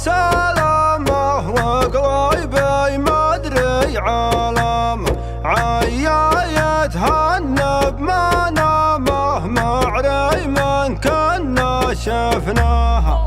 سلامه وقلبي مدري عالمه عيا يتهنى بمنامه معري من كنا شفناها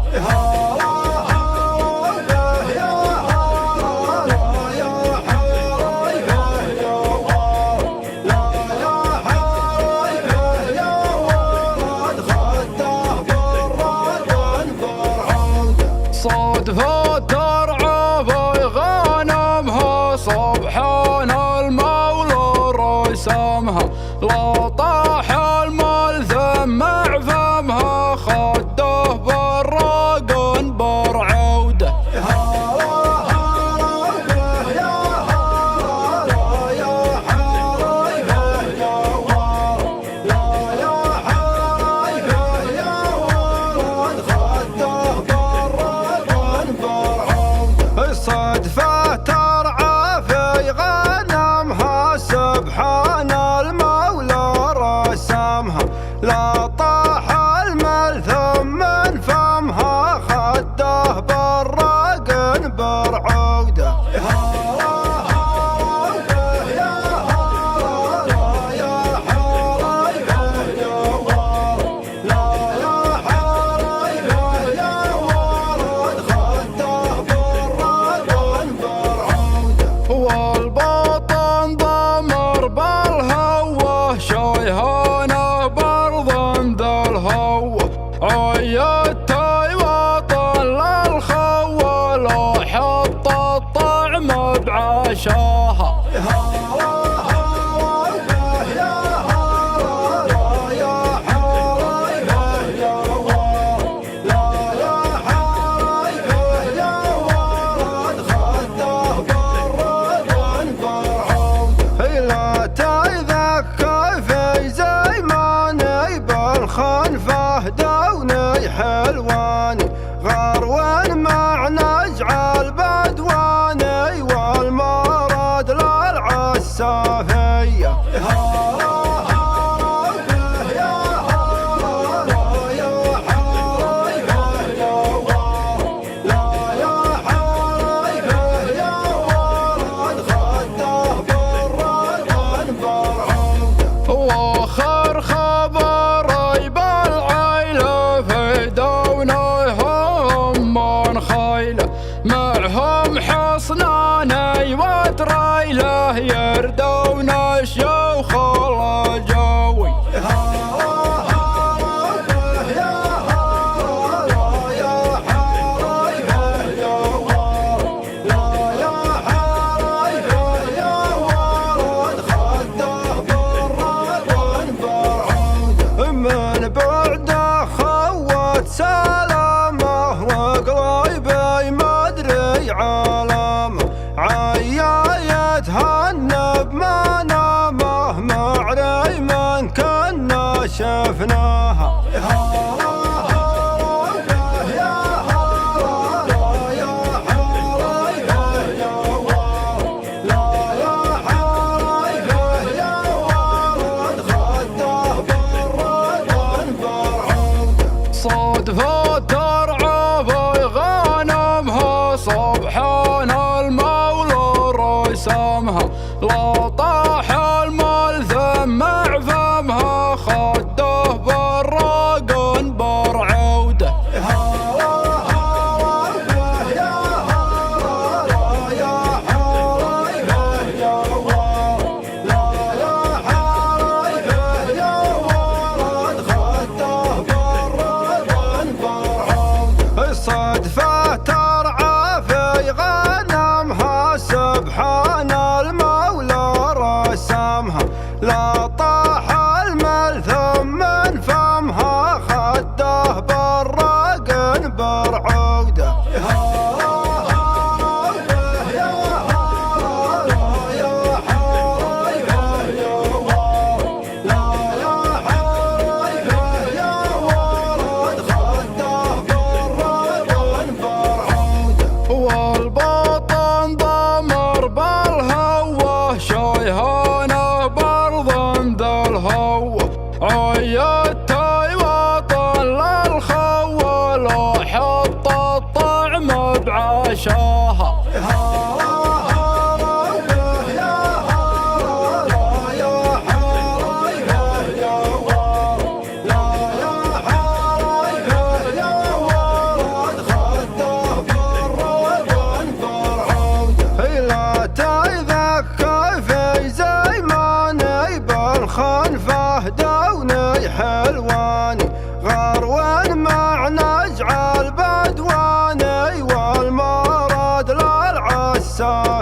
صدفة ترعى في غنمها سبحان المولى رسمها لا طاح المال ثمع فمها خده براق برعوده صدفة ترعى في غنمها سبحان المولى رسمها لا طاح المال ثم فمها خده براق برعوده والبطن ضمر بالهوى شيهانه برضن ذا الهوى عيتي وطن للخوى لو حط الطعم بعشاها خنفه دوني حلواني غروان مع نجع البدواني والمراد للعسافية واخر خبر معهم حصناني وتريله يردون الشيوخ الجوي من بعده خوت سلامه وقلبي مدري عالمه عيا يتهنى بمنامه معري من كنا شفناها صدفة ترعى في غنمها سبحان المولى رسمها لا طاح المال ثمع فمها خده براق برعوده صدفة ترعى في غنمها سبحان المولى رسمها لا طاح المال ثم فمها خده براق برعوده والبطن ضمر بالهوى شيهانه برضن ذا الهوى عيتي وطن للخوى لو حط الطعم غشاها. خنفه دوني حلواني غروان مع نجع البدواني والمراد للعسافية.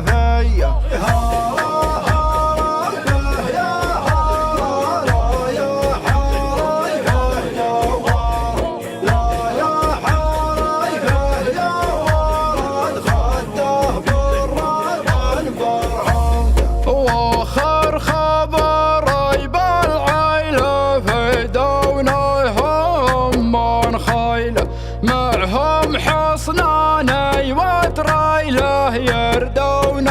معهم حصناني وتريله يردون